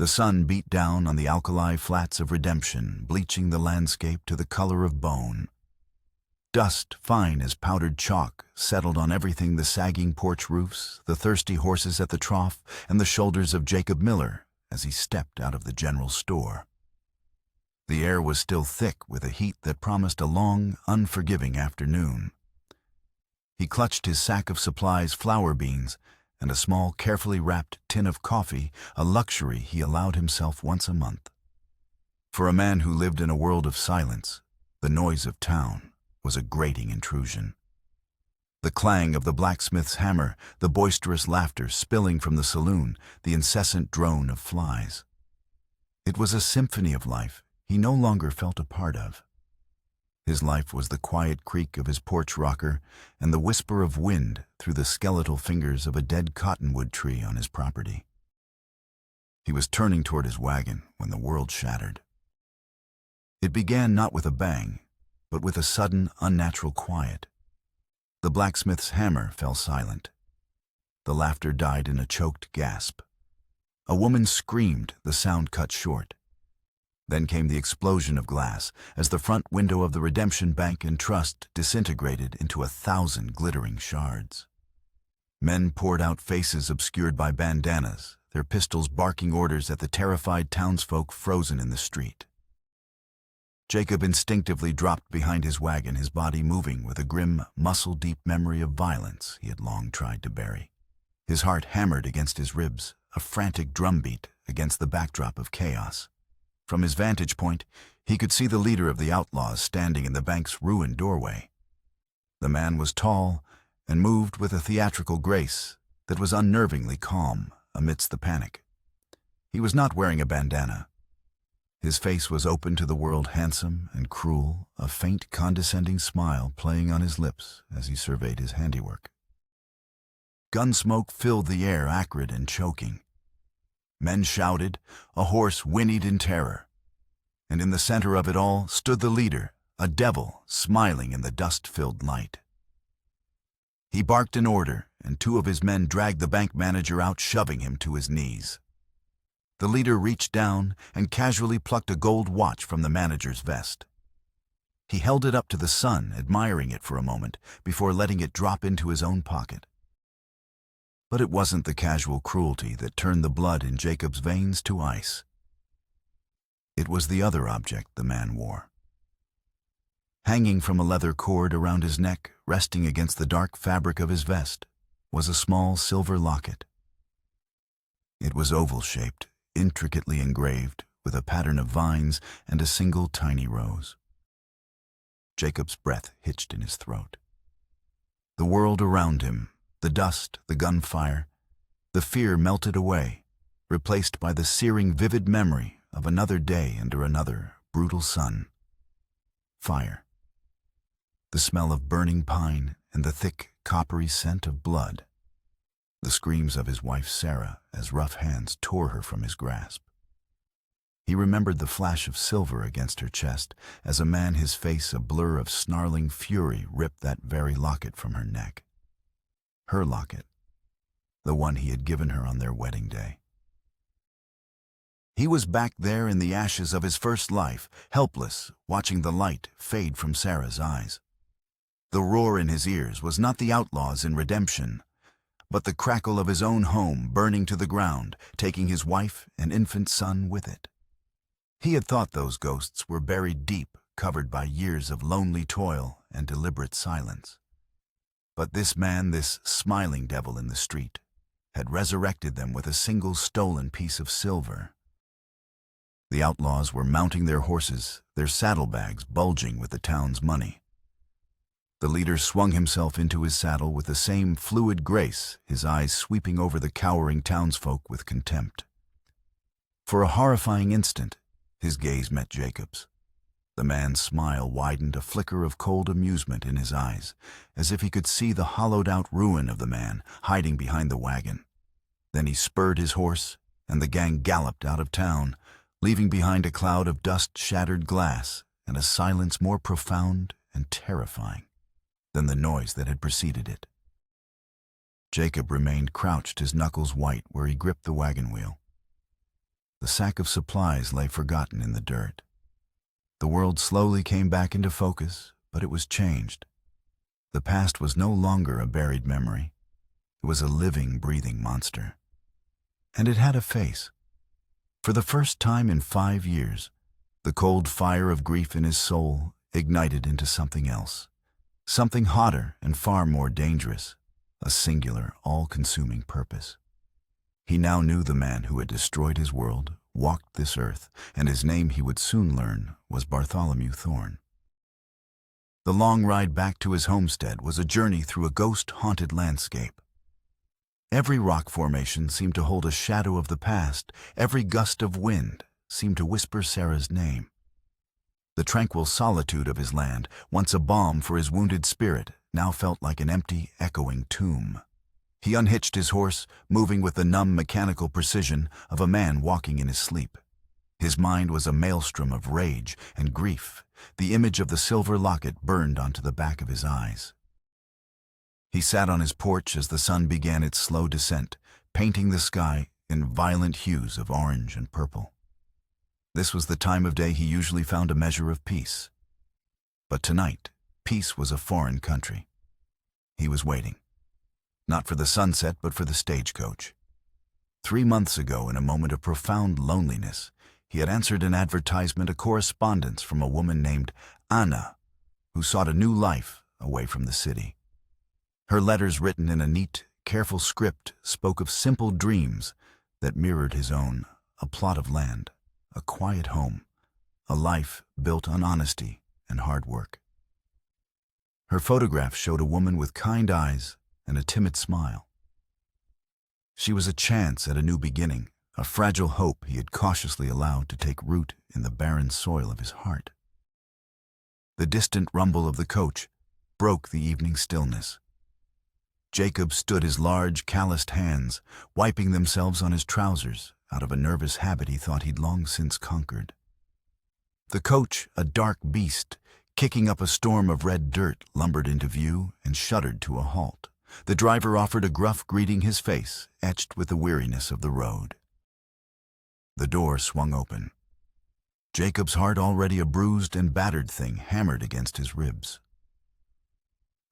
The sun beat down on the alkali flats of Redemption, bleaching the landscape to the color of bone. Dust, fine as powdered chalk, settled on everything: the sagging porch roofs, the thirsty horses at the trough, and the shoulders of Jacob Miller as he stepped out of the general store. The air was still thick with a heat that promised a long, unforgiving afternoon. He clutched his sack of supplies, flour beans, and a small, carefully wrapped tin of coffee, a luxury he allowed himself once a month. For a man who lived in a world of silence, the noise of town was a grating intrusion. The clang of the blacksmith's hammer, the boisterous laughter spilling from the saloon, the incessant drone of flies. It was a symphony of life he no longer felt a part of. His life was the quiet creak of his porch rocker and the whisper of wind through the skeletal fingers of a dead cottonwood tree on his property. He was turning toward his wagon when the world shattered. It began not with a bang, but with a sudden, unnatural quiet. The blacksmith's hammer fell silent. The laughter died in a choked gasp. A woman screamed, the sound cut short. Then came the explosion of glass as the front window of the Redemption Bank and Trust disintegrated into 1,000 glittering shards. Men poured out, faces obscured by bandanas, their pistols barking orders at the terrified townsfolk frozen in the street. Jacob instinctively dropped behind his wagon, his body moving with a grim, muscle-deep memory of violence he had long tried to bury. His heart hammered against his ribs, a frantic drumbeat against the backdrop of chaos. From his vantage point, he could see the leader of the outlaws standing in the bank's ruined doorway. The man was tall and moved with a theatrical grace that was unnervingly calm amidst the panic. He was not wearing a bandana. His face was open to the world, handsome and cruel, a faint, condescending smile playing on his lips as he surveyed his handiwork. Gunsmoke filled the air, acrid and choking. Men shouted, a horse whinnied in terror. And in the center of it all stood the leader, a devil smiling in the dust-filled light. He barked an order, and 2 of his men dragged the bank manager out, shoving him to his knees. The leader reached down and casually plucked a gold watch from the manager's vest. He held it up to the sun, admiring it for a moment, before letting it drop into his own pocket. But it wasn't the casual cruelty that turned the blood in Jacob's veins to ice. It was the other object the man wore. Hanging from a leather cord around his neck, resting against the dark fabric of his vest, was a small silver locket. It was oval-shaped, intricately engraved, with a pattern of vines and a single tiny rose. Jacob's breath hitched in his throat. The world around him, the dust, the gunfire, the fear melted away, replaced by the searing, vivid memory of another day under another brutal sun. Fire. The smell of burning pine and the thick, coppery scent of blood. The screams of his wife Sarah as rough hands tore her from his grasp. He remembered the flash of silver against her chest as a man, his face a blur of snarling fury, ripped that very locket from her neck. Her locket, the one he had given her on their wedding day. He was back there in the ashes of his first life, helpless, watching the light fade from Sarah's eyes. The roar in his ears was not the outlaws in Redemption, but the crackle of his own home burning to the ground, taking his wife and infant son with it. He had thought those ghosts were buried deep, covered by years of lonely toil and deliberate silence. But this man, this smiling devil in the street, had resurrected them with a single stolen piece of silver. The outlaws were mounting their horses, their saddlebags bulging with the town's money. The leader swung himself into his saddle with the same fluid grace, his eyes sweeping over the cowering townsfolk with contempt. For a horrifying instant, his gaze met Jacob's. The man's smile widened, a flicker of cold amusement in his eyes, as if he could see the hollowed-out ruin of the man hiding behind the wagon. Then he spurred his horse, and the gang galloped out of town, leaving behind a cloud of dust-shattered glass and a silence more profound and terrifying than the noise that had preceded it. Jacob remained crouched, his knuckles white where he gripped the wagon wheel. The sack of supplies lay forgotten in the dirt. The world slowly came back into focus, but it was changed. The past was no longer a buried memory. It was a living, breathing monster. And it had a face. For the first time in 5 years, the cold fire of grief in his soul ignited into something else. Something hotter and far more dangerous. A singular, all-consuming purpose. He now knew the man who had destroyed his world, walked this earth, and his name, he would soon learn, was Bartholomew Thorne. The long ride back to his homestead was a journey through a ghost-haunted landscape. Every rock formation seemed to hold a shadow of the past. Every gust of wind seemed to whisper Sarah's name. The tranquil solitude of his land, once a balm for his wounded spirit, now felt like an empty, echoing tomb. He unhitched his horse, moving with the numb mechanical precision of a man walking in his sleep. His mind was a maelstrom of rage and grief. The image of the silver locket burned onto the back of his eyes. He sat on his porch as the sun began its slow descent, painting the sky in violent hues of orange and purple. This was the time of day he usually found a measure of peace. But tonight, peace was a foreign country. He was waiting. Not for the sunset, but for the stagecoach. 3 months ago, in a moment of profound loneliness, he had answered an advertisement, a correspondence from a woman named Anna, who sought a new life away from the city. Her letters, written in a neat, careful script, spoke of simple dreams that mirrored his own: a plot of land, a quiet home, a life built on honesty and hard work. Her photograph showed a woman with kind eyes and a timid smile. She was a chance at a new beginning, a fragile hope he had cautiously allowed to take root in the barren soil of his heart. The distant rumble of the coach broke the evening stillness. Jacob stood, his large, calloused hands wiping themselves on his trousers out of a nervous habit he thought he'd long since conquered. The coach, a dark beast, kicking up a storm of red dirt, lumbered into view and shuddered to a halt. The driver offered a gruff greeting, his face etched with the weariness of the road. The door swung open. Jacob's heart, already a bruised and battered thing, hammered against his ribs.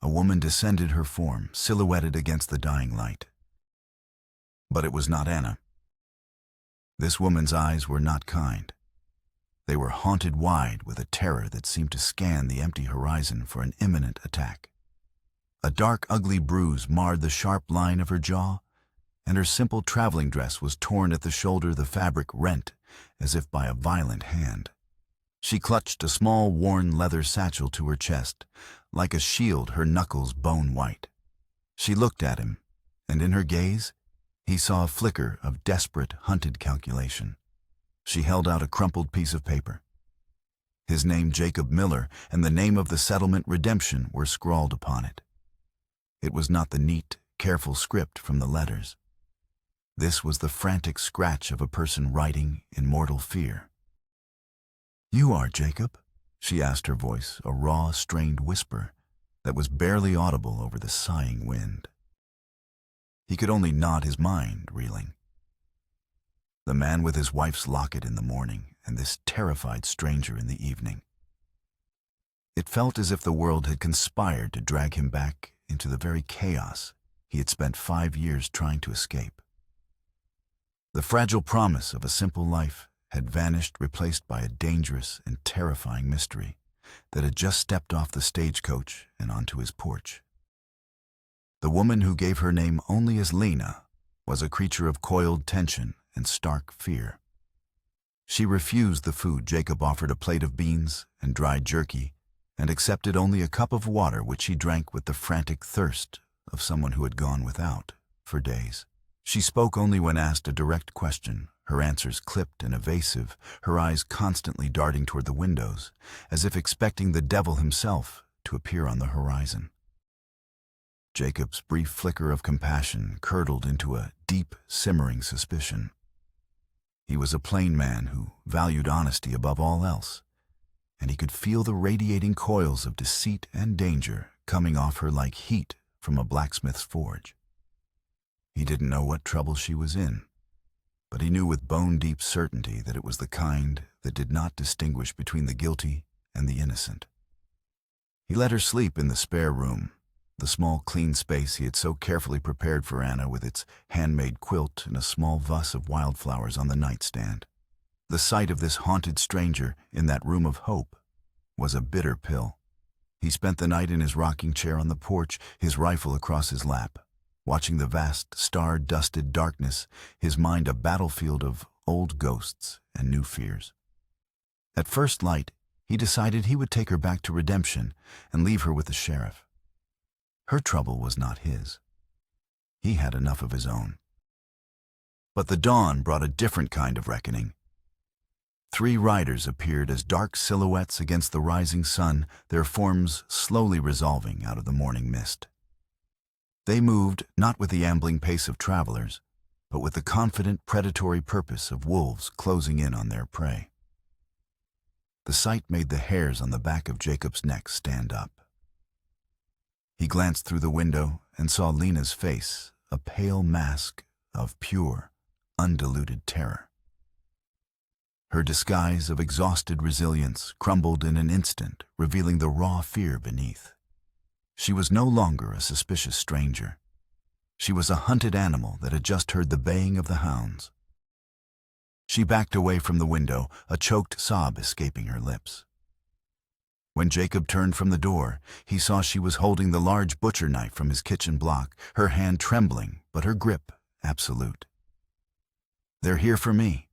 A woman descended, her form silhouetted against the dying light. But it was not Anna. This woman's eyes were not kind. They were haunted wide with a terror that seemed to scan the empty horizon for an imminent attack. A dark, ugly bruise marred the sharp line of her jaw, and her simple traveling dress was torn at the shoulder, the fabric rent as if by a violent hand. She clutched a small, worn leather satchel to her chest, like a shield, her knuckles bone white. She looked at him, and in her gaze, he saw a flicker of desperate, hunted calculation. She held out a crumpled piece of paper. His name, Jacob Miller, and the name of the settlement, Redemption, were scrawled upon it. It was not the neat, careful script from the letters. This was the frantic scratch of a person writing in mortal fear. "You are Jacob?" she asked, her voice a raw, strained whisper that was barely audible over the sighing wind. He could only nod, his mind reeling. The man with his wife's locket in the morning, and this terrified stranger in the evening. It felt as if the world had conspired to drag him back into the very chaos he had spent 5 years trying to escape. The fragile promise of a simple life had vanished, replaced by a dangerous and terrifying mystery that had just stepped off the stagecoach and onto his porch. The woman who gave her name only as Lena was a creature of coiled tension and stark fear. She refused the food Jacob offered, a plate of beans and dried jerky, and accepted only a cup of water, which she drank with the frantic thirst of someone who had gone without for days. She spoke only when asked a direct question, her answers clipped and evasive, her eyes constantly darting toward the windows, as if expecting the devil himself to appear on the horizon. Jacob's brief flicker of compassion curdled into a deep, simmering suspicion. He was a plain man who valued honesty above all else, and he could feel the radiating coils of deceit and danger coming off her like heat from a blacksmith's forge. He didn't know what trouble she was in, but he knew with bone-deep certainty that it was the kind that did not distinguish between the guilty and the innocent. He let her sleep in the spare room, the small clean space he had so carefully prepared for Anna with its handmade quilt and a small vase of wildflowers on the nightstand. The sight of this haunted stranger in that room of hope was a bitter pill. He spent the night in his rocking chair on the porch, his rifle across his lap, watching the vast, star-dusted darkness, his mind a battlefield of old ghosts and new fears. At first light, he decided he would take her back to Redemption and leave her with the sheriff. Her trouble was not his. He had enough of his own. But the dawn brought a different kind of reckoning. 3 riders appeared as dark silhouettes against the rising sun, their forms slowly resolving out of the morning mist. They moved not with the ambling pace of travelers, but with the confident predatory purpose of wolves closing in on their prey. The sight made the hairs on the back of Jacob's neck stand up. He glanced through the window and saw Lena's face, a pale mask of pure, undiluted terror. Her disguise of exhausted resilience crumbled in an instant, revealing the raw fear beneath. She was no longer a suspicious stranger. She was a hunted animal that had just heard the baying of the hounds. She backed away from the window, a choked sob escaping her lips. When Jacob turned from the door, he saw she was holding the large butcher knife from his kitchen block, her hand trembling, but her grip absolute. "They're here for me."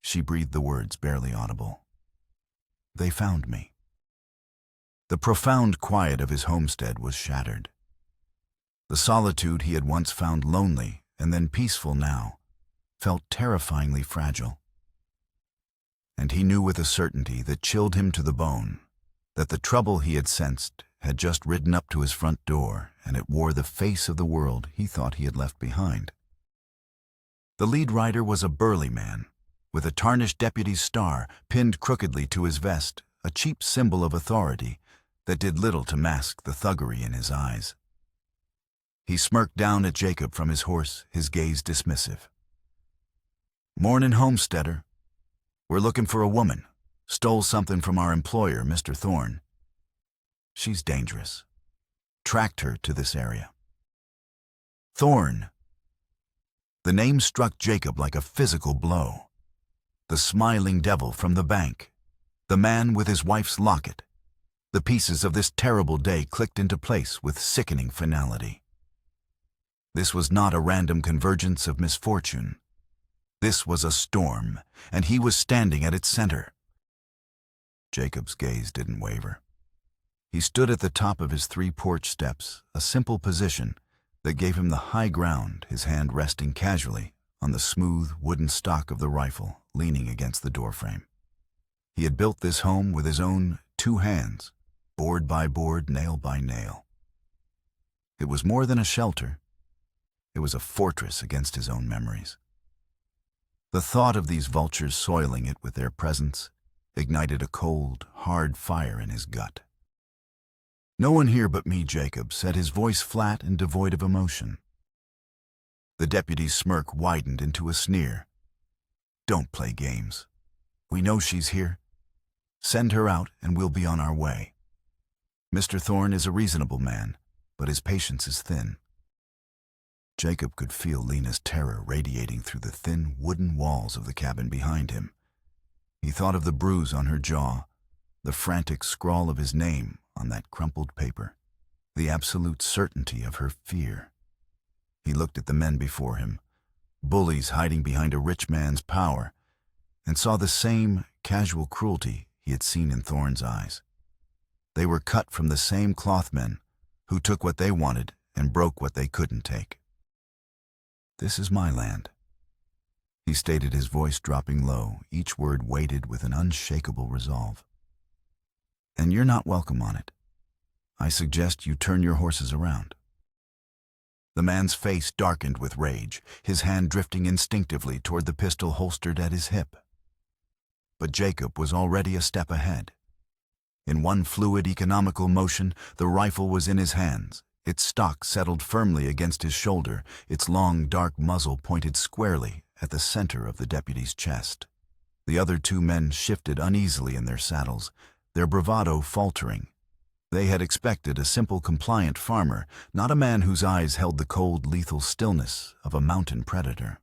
She breathed the words barely audible. "They found me." The profound quiet of his homestead was shattered. The solitude he had once found lonely and then peaceful now felt terrifyingly fragile. And he knew with a certainty that chilled him to the bone that the trouble he had sensed had just ridden up to his front door, and it wore the face of the world he thought he had left behind. The lead rider was a burly man, with a tarnished deputy's star pinned crookedly to his vest, a cheap symbol of authority that did little to mask the thuggery in his eyes. He smirked down at Jacob from his horse, his gaze dismissive. "Mornin', homesteader. We're looking for a woman. Stole something from our employer, Mr. Thorne. She's dangerous. Tracked her to this area." Thorne. The name struck Jacob like a physical blow. The smiling devil from the bank. The man with his wife's locket. The pieces of this terrible day clicked into place with sickening finality. This was not a random convergence of misfortune. This was a storm, and he was standing at its center. Jacob's gaze didn't waver. He stood at the top of his 3 porch steps, a simple position that gave him the high ground, his hand resting casually on the smooth wooden stock of the rifle leaning against the doorframe. He had built this home with his own 2 hands, board by board, nail by nail. It was more than a shelter. It was a fortress against his own memories. The thought of these vultures soiling it with their presence ignited a cold, hard fire in his gut. "No one here but me, Jacob," said, his voice flat and devoid of emotion. The deputy's smirk widened into a sneer. "Don't play games. We know she's here. Send her out and we'll be on our way. Mr. Thorne is a reasonable man, but his patience is thin." Jacob could feel Lena's terror radiating through the thin wooden walls of the cabin behind him. He thought of the bruise on her jaw, the frantic scrawl of his name on that crumpled paper, the absolute certainty of her fear. He looked at the men before him, bullies hiding behind a rich man's power, and saw the same casual cruelty he had seen in Thorne's eyes. They were cut from the same cloth men who took what they wanted and broke what they couldn't take. "This is my land," he stated, his voice dropping low, each word weighted with an unshakable resolve. "And you're not welcome on it. I suggest you turn your horses around." The man's face darkened with rage, his hand drifting instinctively toward the pistol holstered at his hip. But Jacob was already a step ahead. In one fluid, economical motion, the rifle was in his hands, its stock settled firmly against his shoulder, its long, dark muzzle pointed squarely at the center of the deputy's chest. The other two men shifted uneasily in their saddles, their bravado faltering. They had expected a simple, compliant farmer, not a man whose eyes held the cold, lethal stillness of a mountain predator.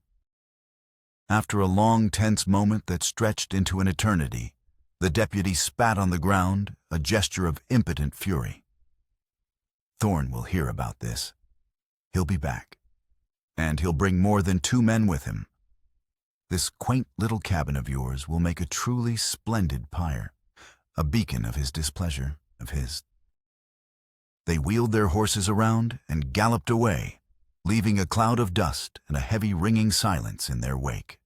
After a long, tense moment that stretched into an eternity, the deputy spat on the ground, a gesture of impotent fury. "Thorn will hear about this. He'll be back. And he'll bring more than 2 men with him. This quaint little cabin of yours will make a truly splendid pyre, a beacon of his displeasure, of his." They wheeled their horses around and galloped away, leaving a cloud of dust and a heavy ringing silence in their wake.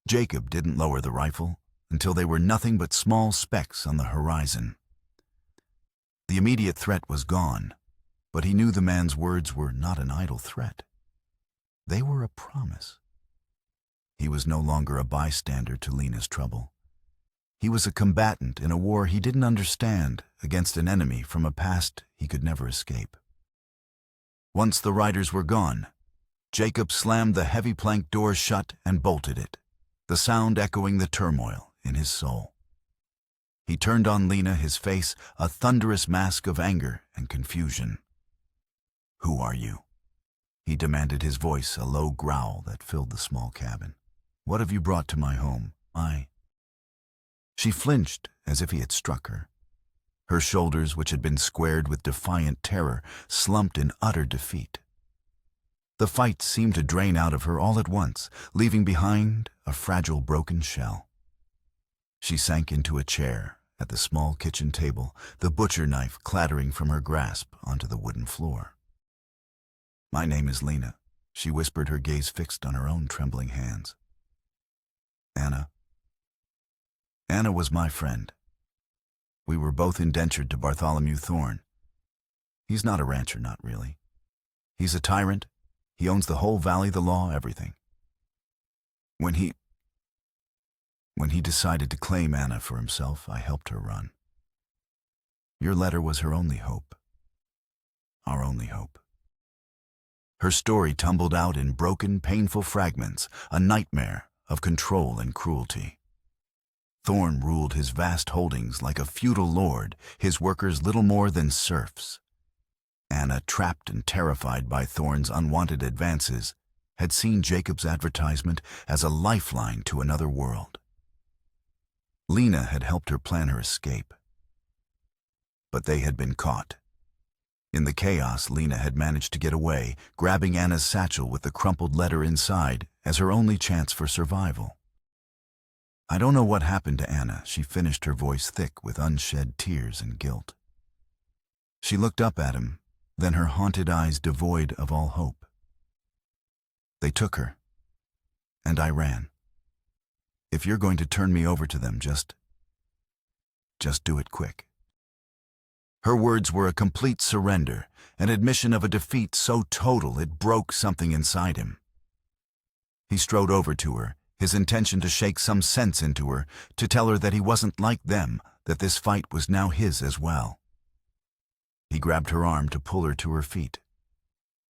Jacob didn't lower the rifle until they were nothing but small specks on the horizon. The immediate threat was gone, but he knew the man's words were not an idle threat. They were a promise. He was no longer a bystander to Lena's trouble. He was a combatant in a war he didn't understand against an enemy from a past he could never escape. Once the riders were gone, Jacob slammed the heavy plank door shut and bolted it, the sound echoing the turmoil in his soul. He turned on Lena, his face a thunderous mask of anger and confusion. "Who are you?" he demanded, his voice a low growl that filled the small cabin. "What have you brought to my home? She flinched as if he had struck her. Her shoulders, which had been squared with defiant terror, slumped in utter defeat. The fight seemed to drain out of her all at once, leaving behind a fragile broken shell. She sank into a chair at the small kitchen table, the butcher knife clattering from her grasp onto the wooden floor. "My name is Lena," she whispered, her gaze fixed on her own trembling hands. Anna was my friend. We were both indentured to Bartholomew Thorn. He's not a rancher, not really. He's a tyrant. He owns the whole valley, the law, everything. When he decided to claim Anna for himself, I helped her run. Your letter was her only hope. Our only hope." Her story tumbled out in broken, painful fragments, a nightmare of control and cruelty. Thorn ruled his vast holdings like a feudal lord, his workers little more than serfs. Anna, trapped and terrified by Thorn's unwanted advances, had seen Jacob's advertisement as a lifeline to another world. Lena had helped her plan her escape. But they had been caught. In the chaos, Lena had managed to get away, grabbing Anna's satchel with the crumpled letter inside as her only chance for survival. "I don't know what happened to Anna," she finished, her voice thick with unshed tears and guilt. She looked up at him, then her haunted eyes devoid of all hope. "They took her, and I ran. If you're going to turn me over to them, just do it quick." Her words were a complete surrender, an admission of a defeat so total it broke something inside him. He strode over to her, his intention to shake some sense into her, to tell her that he wasn't like them, that this fight was now his as well. He grabbed her arm to pull her to her feet.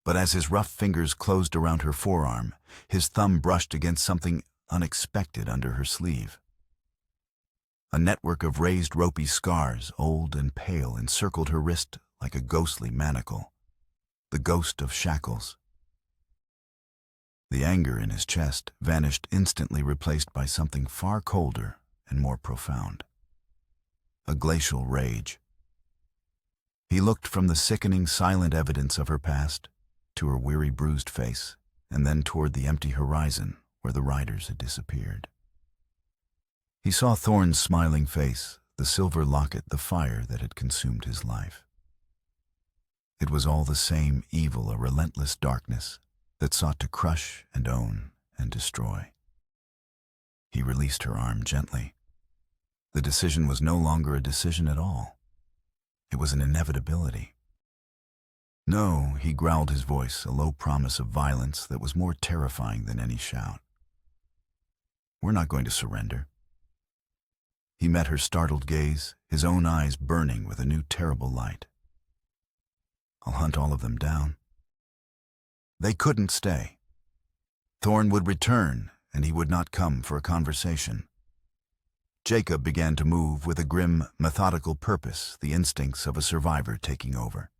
But as his rough fingers closed around her forearm, his thumb brushed against something unexpected under her sleeve. A network of raised ropey scars, old and pale, encircled her wrist like a ghostly manacle, the ghost of shackles. The anger in his chest vanished instantly, replaced by something far colder and more profound. A glacial rage. He looked from the sickening, silent evidence of her past to her weary, bruised face, and then toward the empty horizon where the riders had disappeared. He saw Thorn's smiling face, the silver locket, the fire that had consumed his life. It was all the same evil, a relentless darkness that sought to crush and own and destroy. He released her arm gently. The decision was no longer a decision at all. It was an inevitability. "No," he growled, his voice a low promise of violence that was more terrifying than any shout. "We're not going to surrender." He met her startled gaze, his own eyes burning with a new terrible light. "I'll hunt all of them down." They couldn't stay. Thorn would return, and he would not come for a conversation. Jacob began to move with a grim, methodical purpose, the instincts of a survivor taking over.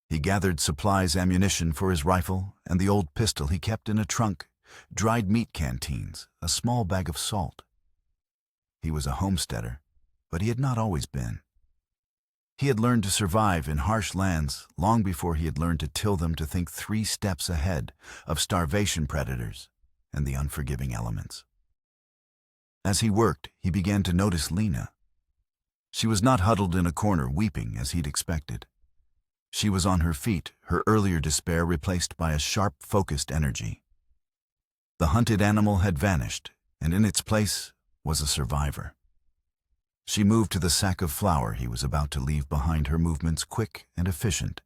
He gathered supplies, ammunition for his rifle, and the old pistol he kept in a trunk, dried meat canteens, a small bag of salt. He was a homesteader, but he had not always been. He had learned to survive in harsh lands long before he had learned to till them, to think 3 steps ahead of starvation predators and the unforgiving elements. As he worked, he began to notice Lena. She was not huddled in a corner weeping as he'd expected. She was on her feet, her earlier despair replaced by a sharp, focused energy. The hunted animal had vanished, and in its place was a survivor. She moved to the sack of flour he was about to leave behind, her movements quick and efficient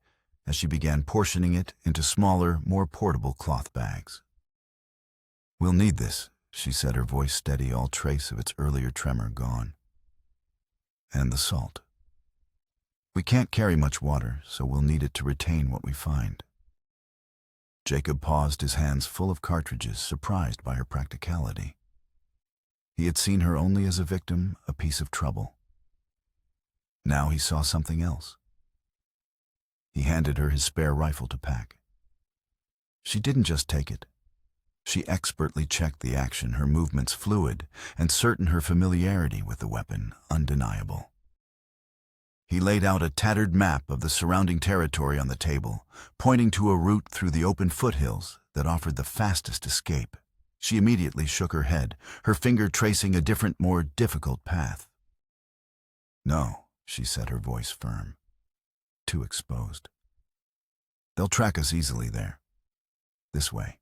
as she began portioning it into smaller, more portable cloth bags. "We'll need this," she said, her voice steady, all trace of its earlier tremor gone. "And the salt. We can't carry much water, so we'll need it to retain what we find." Jacob paused, his hands full of cartridges, surprised by her practicality. He had seen her only as a victim, a piece of trouble. Now he saw something else. He handed her his spare rifle to pack. She didn't just take it. She expertly checked the action, her movements fluid, and certain, her familiarity with the weapon undeniable. He laid out a tattered map of the surrounding territory on the table, pointing to a route through the open foothills that offered the fastest escape. She immediately shook her head, her finger tracing a different, more difficult path. "No," she said, her voice firm. "Too exposed. They'll track us easily there. This way."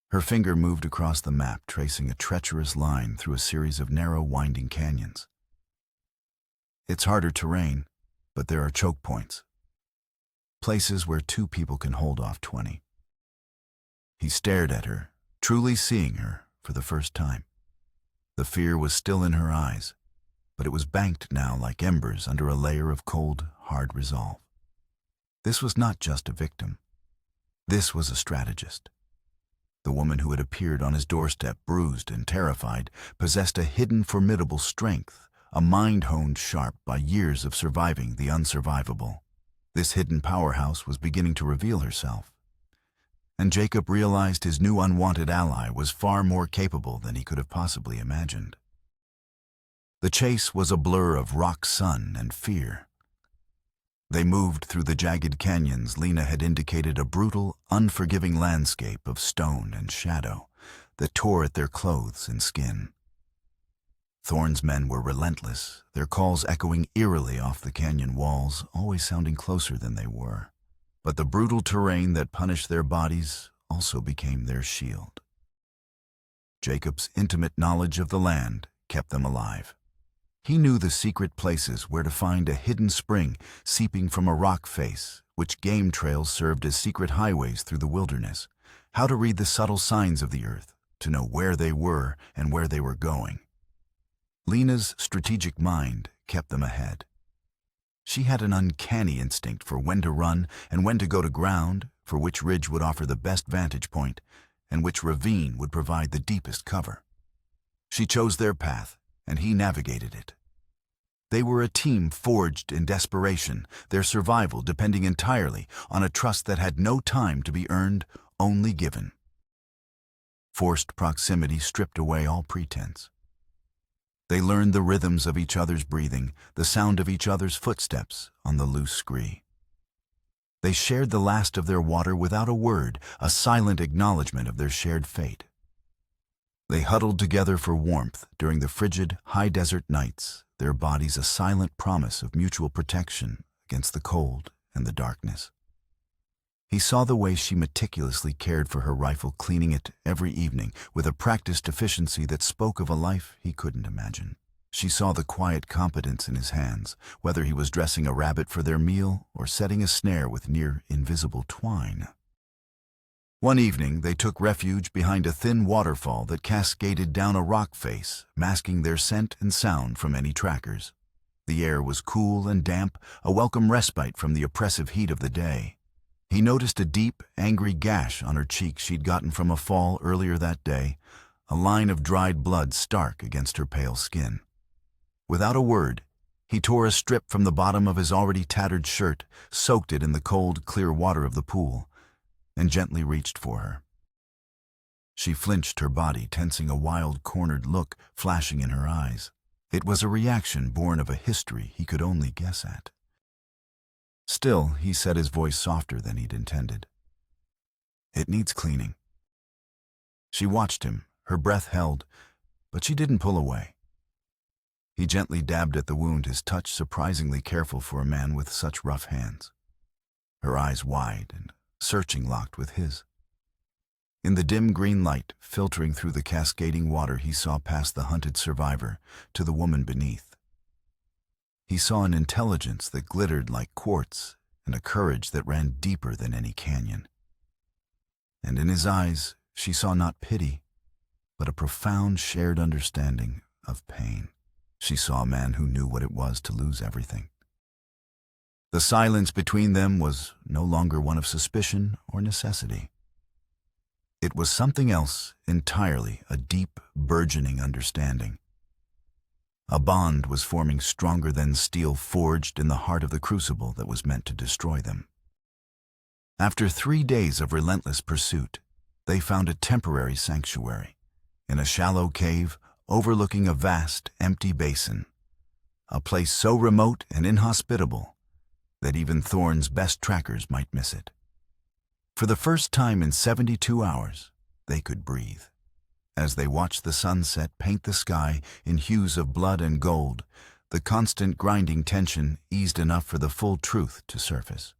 Her finger moved across the map, tracing a treacherous line through a series of narrow, winding canyons. "It's harder terrain, but there are choke points. Places where 2 people can hold off 20. He stared at her, truly seeing her for the first time. The fear was still in her eyes, but it was banked now like embers under a layer of cold, hard resolve. This was not just a victim. This was a strategist. The woman who had appeared on his doorstep, bruised and terrified, possessed a hidden, formidable strength, a mind honed sharp by years of surviving the unsurvivable. This hidden powerhouse was beginning to reveal herself. And Jacob realized his new unwanted ally was far more capable than he could have possibly imagined. The chase was a blur of rock, sun, and fear. They moved through the jagged canyons Lena had indicated, a brutal, unforgiving landscape of stone and shadow that tore at their clothes and skin. Thorn's men were relentless, their calls echoing eerily off the canyon walls, always sounding closer than they were. But the brutal terrain that punished their bodies also became their shield. Jacob's intimate knowledge of the land kept them alive. He knew the secret places where to find a hidden spring seeping from a rock face, which game trails served as secret highways through the wilderness, how to read the subtle signs of the earth, to know where they were and where they were going. Lena's strategic mind kept them ahead. She had an uncanny instinct for when to run and when to go to ground, for which ridge would offer the best vantage point, and which ravine would provide the deepest cover. She chose their path, and he navigated it. They were a team forged in desperation, their survival depending entirely on a trust that had no time to be earned, only given. Forced proximity stripped away all pretense. They learned the rhythms of each other's breathing, the sound of each other's footsteps on the loose scree. They shared the last of their water without a word, a silent acknowledgement of their shared fate. They huddled together for warmth during the frigid, high-desert nights, their bodies a silent promise of mutual protection against the cold and the darkness. He saw the way she meticulously cared for her rifle, cleaning it every evening with a practiced efficiency that spoke of a life he couldn't imagine. She saw the quiet competence in his hands, whether he was dressing a rabbit for their meal or setting a snare with near-invisible twine. One evening, they took refuge behind a thin waterfall that cascaded down a rock face, masking their scent and sound from any trackers. The air was cool and damp, a welcome respite from the oppressive heat of the day. He noticed a deep, angry gash on her cheek she'd gotten from a fall earlier that day, a line of dried blood stark against her pale skin. Without a word, he tore a strip from the bottom of his already tattered shirt, soaked it in the cold, clear water of the pool, and gently reached for her. She flinched, her body tensing, a wild, cornered look flashing in her eyes. It was a reaction born of a history he could only guess at. Still, he said, his voice softer than he'd intended. "It needs cleaning." She watched him, her breath held, but she didn't pull away. He gently dabbed at the wound, his touch surprisingly careful for a man with such rough hands. Her eyes wide and searching locked with his. In the dim green light filtering through the cascading water, he saw past the hunted survivor to the woman beneath. He saw an intelligence that glittered like quartz and a courage that ran deeper than any canyon. And in his eyes, she saw not pity, but a profound shared understanding of pain. She saw a man who knew what it was to lose everything. The silence between them was no longer one of suspicion or necessity. It was something else entirely, a deep, burgeoning understanding. A bond was forming stronger than steel forged in the heart of the crucible that was meant to destroy them. After 3 days of relentless pursuit, they found a temporary sanctuary in a shallow cave overlooking a vast, empty basin, a place so remote and inhospitable that even Thorne's best trackers might miss it. For the first time in 72 hours, they could breathe. As they watched the sunset paint the sky in hues of blood and gold, the constant grinding tension eased enough for the full truth to surface.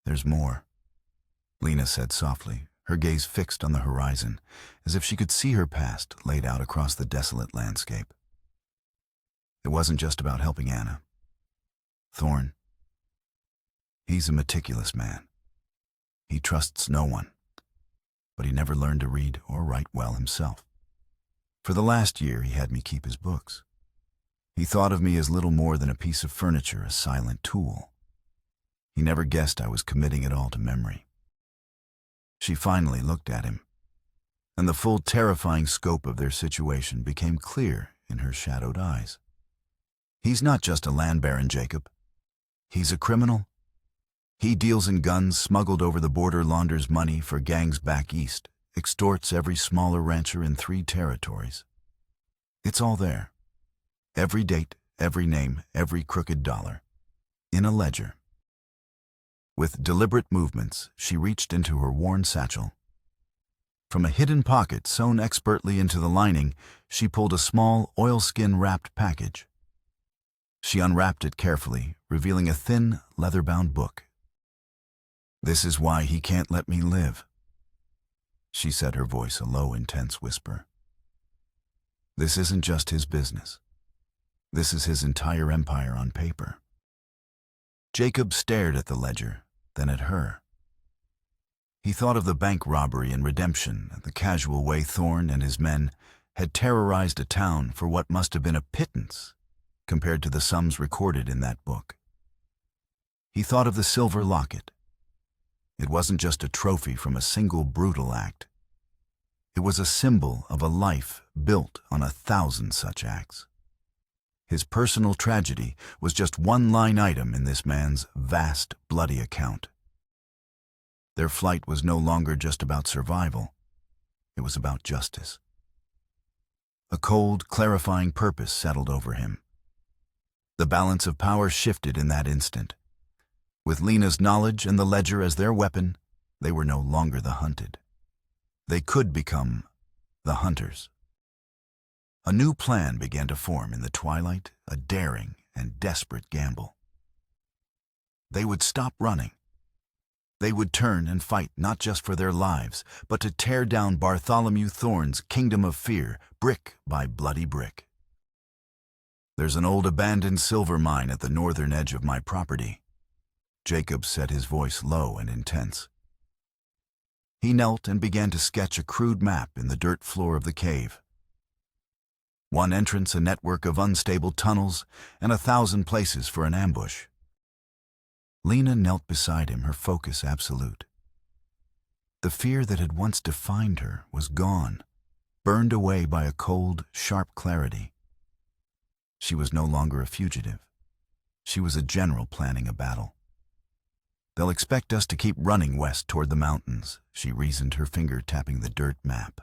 "There's more," Lena said softly, her gaze fixed on the horizon, as if she could see her past laid out across the desolate landscape. It wasn't just about helping Anna. Thorne, he's a meticulous man. He trusts no one, but he never learned to read or write well himself. For the last year, he had me keep his books. He thought of me as little more than a piece of furniture, a silent tool. He never guessed I was committing it all to memory. She finally looked at him, and the full terrifying scope of their situation became clear in her shadowed eyes. He's not just a land baron, Jacob. He's a criminal. He deals in guns smuggled over the border, launders money for gangs back east, extorts every smaller rancher in 3 territories. It's all there. Every date, every name, every crooked dollar. In a ledger. With deliberate movements, she reached into her worn satchel. From a hidden pocket sewn expertly into the lining, she pulled a small, oilskin-wrapped package. She unwrapped it carefully, revealing a thin, leather-bound book. "This is why he can't let me live," she said, her voice a low, intense whisper. "This isn't just his business. This is his entire empire on paper." Jacob stared at the ledger, then at her. He thought of the bank robbery and redemption, the casual way Thorne and his men had terrorized a town for what must have been a pittance compared to the sums recorded in that book. He thought of the silver locket. It wasn't just a trophy from a single brutal act. It was a symbol of a life built on 1,000 such acts. His personal tragedy was just one line item in this man's vast, bloody account. Their flight was no longer just about survival. It was about justice. A cold, clarifying purpose settled over him. The balance of power shifted in that instant. With Lena's knowledge and the ledger as their weapon, they were no longer the hunted. They could become the hunters. A new plan began to form in the twilight, a daring and desperate gamble. They would stop running. They would turn and fight not just for their lives, but to tear down Bartholomew Thorne's kingdom of fear, brick by bloody brick. "There's an old abandoned silver mine at the northern edge of my property," Jacob said, his voice low and intense. He knelt and began to sketch a crude map in the dirt floor of the cave. One entrance, a network of unstable tunnels, and 1,000 places for an ambush. Lena knelt beside him, her focus absolute. The fear that had once defined her was gone, burned away by a cold, sharp clarity. She was no longer a fugitive. She was a general planning a battle. "They'll expect us to keep running west toward the mountains," she reasoned, her finger tapping the dirt map.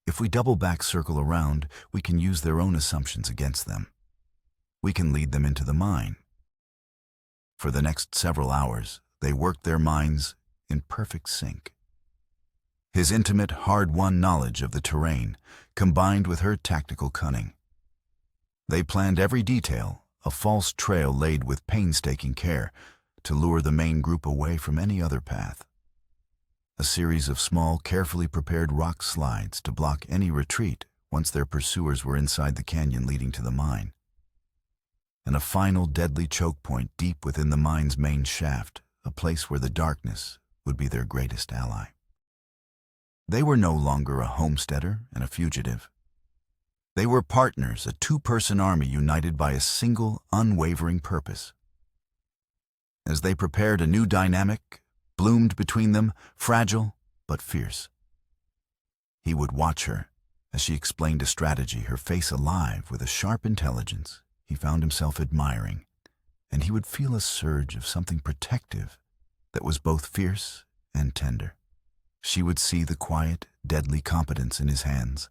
"If we double back, circle around, we can use their own assumptions against them. We can lead them into the mine." For the next several hours, they worked their minds in perfect sync. His intimate, hard-won knowledge of the terrain combined with her tactical cunning. They planned every detail, a false trail laid with painstaking care to lure the main group away from any other path. A series of small, carefully prepared rock slides to block any retreat once their pursuers were inside the canyon leading to the mine. And a final deadly choke point deep within the mine's main shaft, a place where the darkness would be their greatest ally. They were no longer a homesteader and a fugitive. They were partners, a two-person army united by a single, unwavering purpose. As they prepared, a new dynamic bloomed between them, fragile but fierce. He would watch her as she explained a strategy, her face alive with a sharp intelligence he found himself admiring, and he would feel a surge of something protective that was both fierce and tender. She would see the quiet, deadly competence in his hands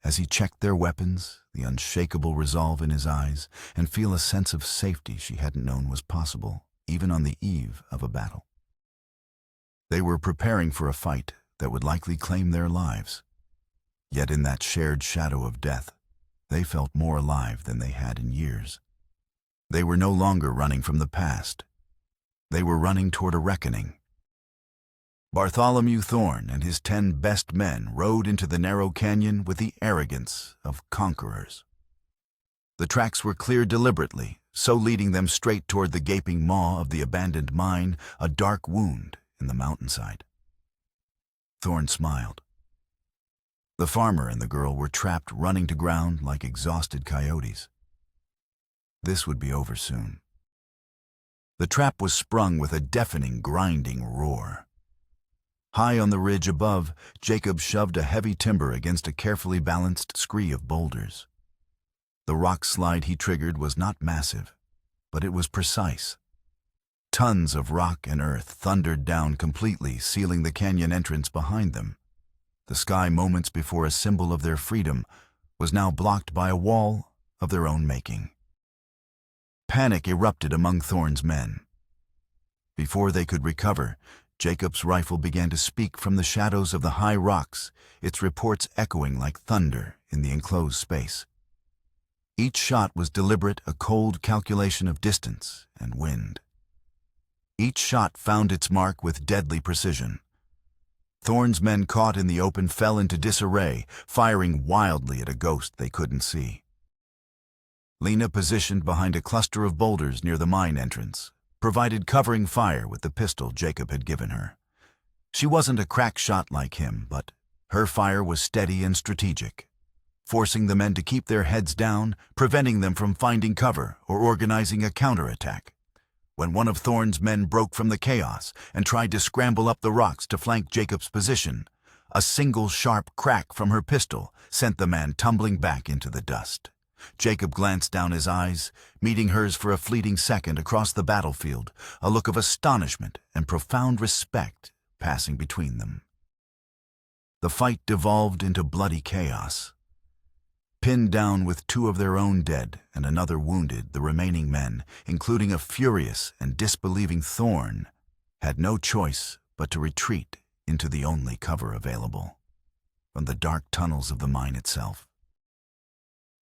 as he checked their weapons, the unshakable resolve in his eyes, and feel a sense of safety she hadn't known was possible, even on the eve of a battle. They were preparing for a fight that would likely claim their lives. Yet in that shared shadow of death, they felt more alive than they had in years. They were no longer running from the past. They were running toward a reckoning. Bartholomew Thorne and his 10 best men rode into the narrow canyon with the arrogance of conquerors. The tracks were cleared deliberately, so leading them straight toward the gaping maw of the abandoned mine, a dark wound in the mountainside. Thorne smiled. The farmer and the girl were trapped, running to ground like exhausted coyotes. This would be over soon. The trap was sprung with a deafening, grinding roar. High on the ridge above, Jacob shoved a heavy timber against a carefully balanced scree of boulders. The rock slide he triggered was not massive, but it was precise. Tons of rock and earth thundered down, completely sealing the canyon entrance behind them. The sky, moments before a symbol of their freedom, was now blocked by a wall of their own making. Panic erupted among Thorne's men. Before they could recover, Jacob's rifle began to speak from the shadows of the high rocks, its reports echoing like thunder in the enclosed space. Each shot was deliberate, a cold calculation of distance and wind. Each shot found its mark with deadly precision. Thorne's men caught in the open fell into disarray, firing wildly at a ghost they couldn't see. Lena, positioned behind a cluster of boulders near the mine entrance, provided covering fire with the pistol Jacob had given her. She wasn't a crack shot like him, but her fire was steady and strategic, forcing the men to keep their heads down, preventing them from finding cover or organizing a counterattack. When one of Thorne's men broke from the chaos and tried to scramble up the rocks to flank Jacob's position, a single sharp crack from her pistol sent the man tumbling back into the dust. Jacob glanced down, his eyes meeting hers for a fleeting second across the battlefield, a look of astonishment and profound respect passing between them. The fight devolved into bloody chaos. Pinned down with 2 of their own dead and another wounded, the remaining men, including a furious and disbelieving Thorne, had no choice but to retreat into the only cover available, from the dark tunnels of the mine itself.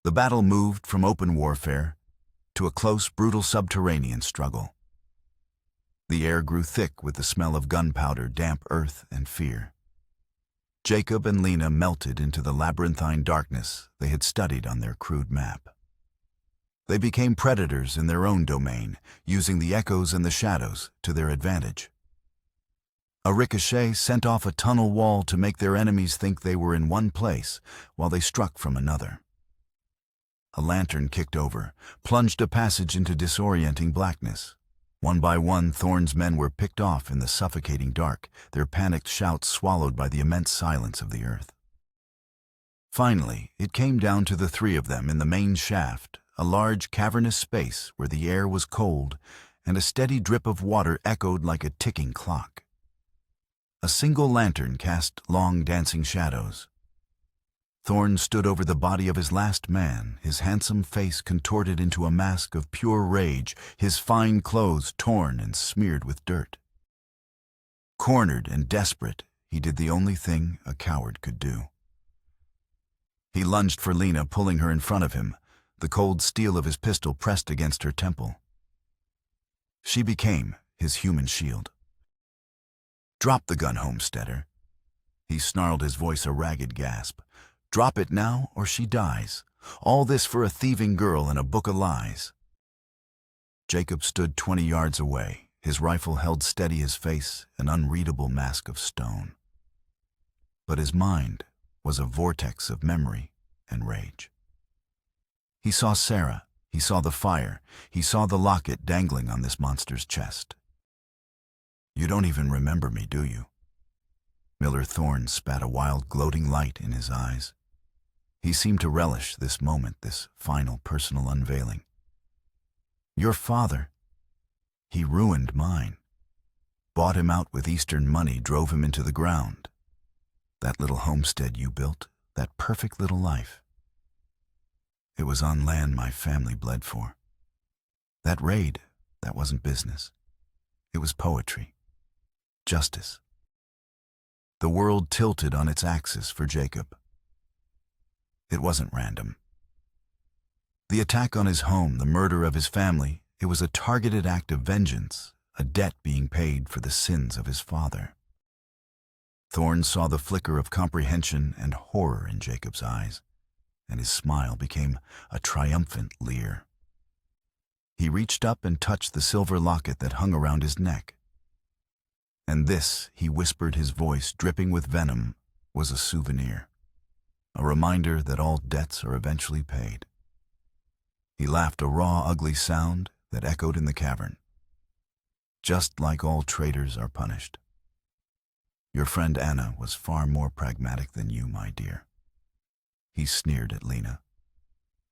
The battle moved from open warfare to a close, brutal subterranean struggle. The air grew thick with the smell of gunpowder, damp earth, and fear. Jacob and Lena melted into the labyrinthine darkness they had studied on their crude map. They became predators in their own domain, using the echoes and the shadows to their advantage. A ricochet sent off a tunnel wall to make their enemies think they were in one place while they struck from another. A lantern kicked over, plunged a passage into disorienting blackness, One by one, Thorne's men were picked off in the suffocating dark, their panicked shouts swallowed by the immense silence of the earth. Finally, it came down to the three of them in the main shaft, a large cavernous space where the air was cold and a steady drip of water echoed like a ticking clock. A single lantern cast long dancing shadows. Thorne stood over the body of his last man, his handsome face contorted into a mask of pure rage, his fine clothes torn and smeared with dirt. Cornered and desperate, he did the only thing a coward could do. He lunged for Lena, pulling her in front of him, the cold steel of his pistol pressed against her temple. She became his human shield. "Drop the gun, homesteader." He snarled, his voice a ragged gasp. "Drop it now or she dies. All this for a thieving girl and a book of lies." Jacob stood 20 yards away, his rifle held steady, his face an unreadable mask of stone. But his mind was a vortex of memory and rage. He saw Sarah, he saw the fire, he saw the locket dangling on this monster's chest. "You don't even remember me, do you?" Miller Thorne spat a wild, gloating light in his eyes. He seemed to relish this moment, this final personal unveiling. "Your father, he ruined mine. Bought him out with Eastern money, drove him into the ground. That little homestead you built, that perfect little life. It was on land my family bled for. That raid, that wasn't business. It was poetry. Justice." The world tilted on its axis for Jacob. It wasn't random. The attack on his home, the murder of his family, it was a targeted act of vengeance, a debt being paid for the sins of his father. Thorne saw the flicker of comprehension and horror in Jacob's eyes, and his smile became a triumphant leer. He reached up and touched the silver locket that hung around his neck. "And this," he whispered, his voice dripping with venom, "was a souvenir. A reminder that all debts are eventually paid." He laughed, a raw, ugly sound that echoed in the cavern. "Just like all traitors are punished. Your friend Anna was far more pragmatic than you, my dear." He sneered at Lena.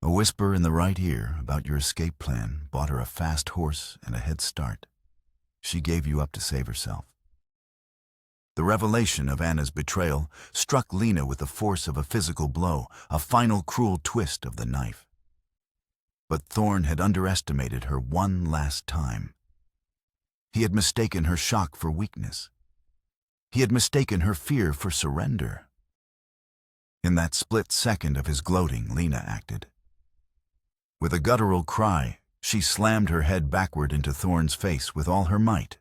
"A whisper in the right ear about your escape plan bought her a fast horse and a head start. She gave you up to save herself." The revelation of Anna's betrayal struck Lena with the force of a physical blow, a final cruel twist of the knife. But Thorne had underestimated her one last time. He had mistaken her shock for weakness. He had mistaken her fear for surrender. In that split second of his gloating, Lena acted. With a guttural cry, she slammed her head backward into Thorne's face with all her might.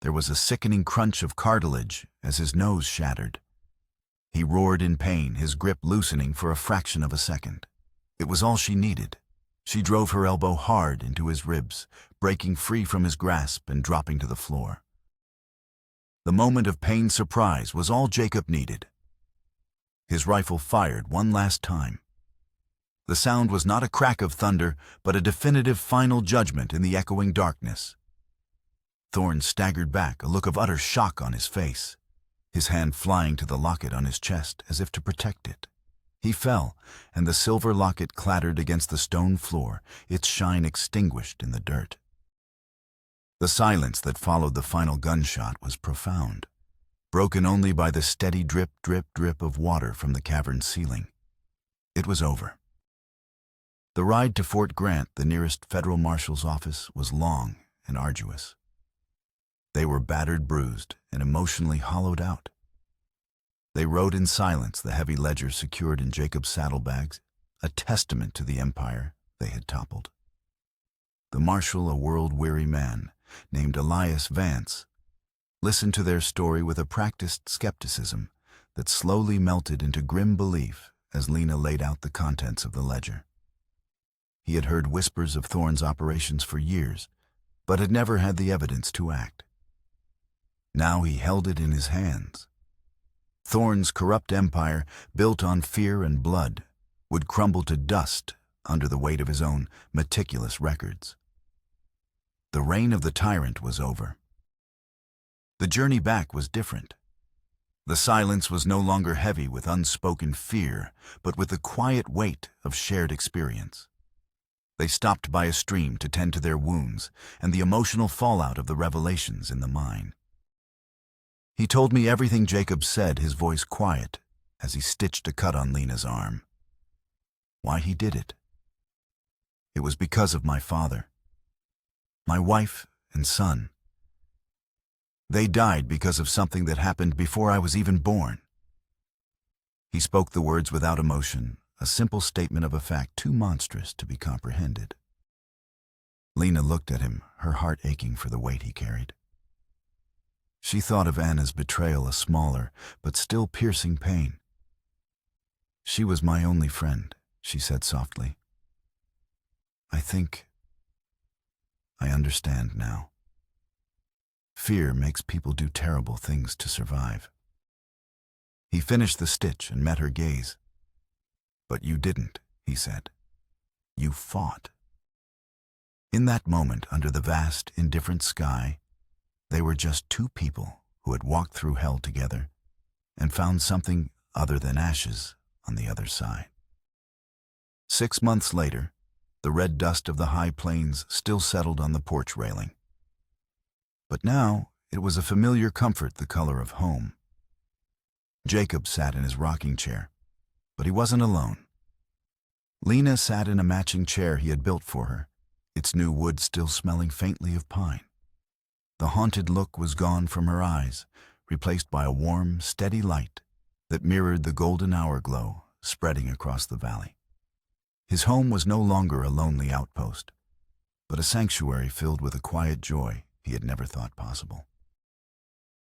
There was a sickening crunch of cartilage as his nose shattered. He roared in pain, his grip loosening for a fraction of a second. It was all she needed. She drove her elbow hard into his ribs, breaking free from his grasp and dropping to the floor. The moment of pained surprise was all Jacob needed. His rifle fired one last time. The sound was not a crack of thunder, but a definitive final judgment in the echoing darkness. Thorne staggered back, a look of utter shock on his face, his hand flying to the locket on his chest as if to protect it. He fell, and the silver locket clattered against the stone floor, its shine extinguished in the dirt. The silence that followed the final gunshot was profound, broken only by the steady drip, drip, drip of water from the cavern ceiling. It was over. The ride to Fort Grant, the nearest federal marshal's office, was long and arduous. They were battered, bruised, and emotionally hollowed out. They rode in silence, the heavy ledger secured in Jacob's saddlebags, a testament to the empire they had toppled. The marshal, a world-weary man named Elias Vance, listened to their story with a practiced skepticism that slowly melted into grim belief as Lena laid out the contents of the ledger. He had heard whispers of Thorne's operations for years, but had never had the evidence to act. Now he held it in his hands. Thorne's corrupt empire, built on fear and blood, would crumble to dust under the weight of his own meticulous records. The reign of the tyrant was over. The journey back was different. The silence was no longer heavy with unspoken fear, but with the quiet weight of shared experience. They stopped by a stream to tend to their wounds and the emotional fallout of the revelations in the mine. He told me everything Jacob said, his voice quiet, as he stitched a cut on Lena's arm. Why he did it. It was because of my father, my wife and son. They died because of something that happened before I was even born. He spoke the words without emotion, a simple statement of a fact too monstrous to be comprehended. Lena looked at him, her heart aching for the weight he carried. She thought of Anna's betrayal, a smaller but still piercing pain. She was my only friend, she said softly. I think I understand now. Fear makes people do terrible things to survive. He finished the stitch and met her gaze. But you didn't, he said. You fought. In that moment, under the vast, indifferent sky, they were just two people who had walked through hell together and found something other than ashes on the other side. 6 months later, the red dust of the high plains still settled on the porch railing. But now it was a familiar comfort, the color of home. Jacob sat in his rocking chair, but he wasn't alone. Lena sat in a matching chair he had built for her, its new wood still smelling faintly of pine. The haunted look was gone from her eyes, replaced by a warm, steady light that mirrored the golden hour glow spreading across the valley. His home was no longer a lonely outpost, but a sanctuary filled with a quiet joy he had never thought possible.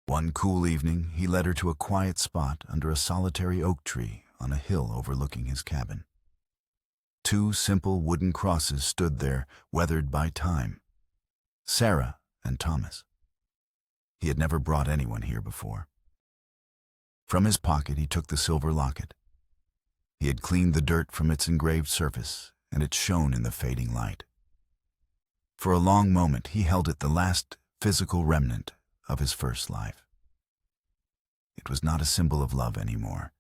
One cool evening, he led her to a quiet spot under a solitary oak tree on a hill overlooking his cabin. 2 simple wooden crosses stood there, weathered by time. Sarah and Thomas. He had never brought anyone here before. From his pocket he took the silver locket. He had cleaned the dirt from its engraved surface, and it shone in the fading light. For a long moment he held it, the last physical remnant of his first life. It was not a symbol of love anymore.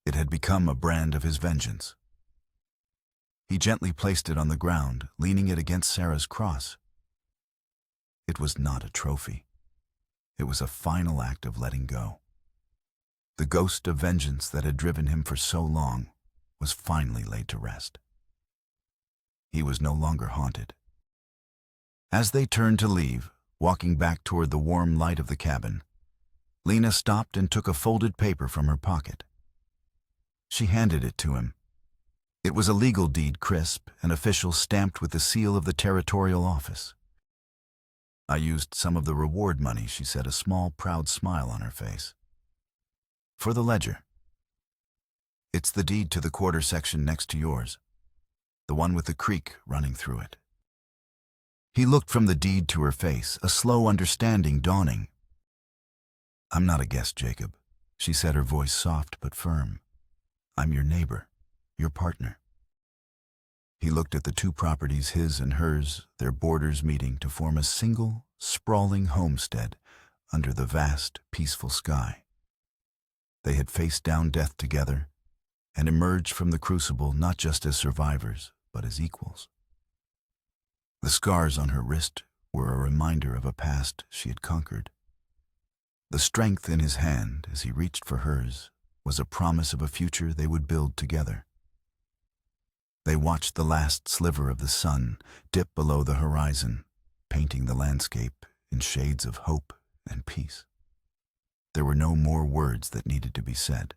It had become a brand of his vengeance. He gently placed it on the ground, leaning it against Sarah's cross. It was not a trophy. It was a final act of letting go. The ghost of vengeance that had driven him for so long was finally laid to rest. He was no longer haunted. As they turned to leave, walking back toward the warm light of the cabin, Lena stopped and took a folded paper from her pocket. She handed it to him. It was a legal deed, crisp and official, stamped with the seal of the territorial office. I used some of the reward money, she said, a small, proud smile on her face. For the ledger. It's the deed to the quarter section next to yours, the one with the creek running through it. He looked from the deed to her face, a slow understanding dawning. I'm not a guest, Jacob, she said, her voice soft but firm. I'm your neighbor, your partner. He looked at the 2 properties, his and hers, their borders meeting to form a single, sprawling homestead under the vast, peaceful sky. They had faced down death together and emerged from the crucible not just as survivors, but as equals. The scars on her wrist were a reminder of a past she had conquered. The strength in his hand as he reached for hers was a promise of a future they would build together. They watched the last sliver of the sun dip below the horizon, painting the landscape in shades of hope and peace. There were no more words that needed to be said.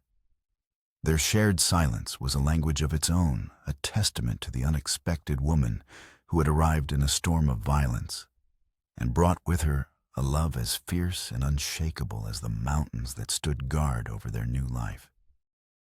Their shared silence was a language of its own, a testament to the unexpected woman who had arrived in a storm of violence and brought with her a love as fierce and unshakable as the mountains that stood guard over their new life.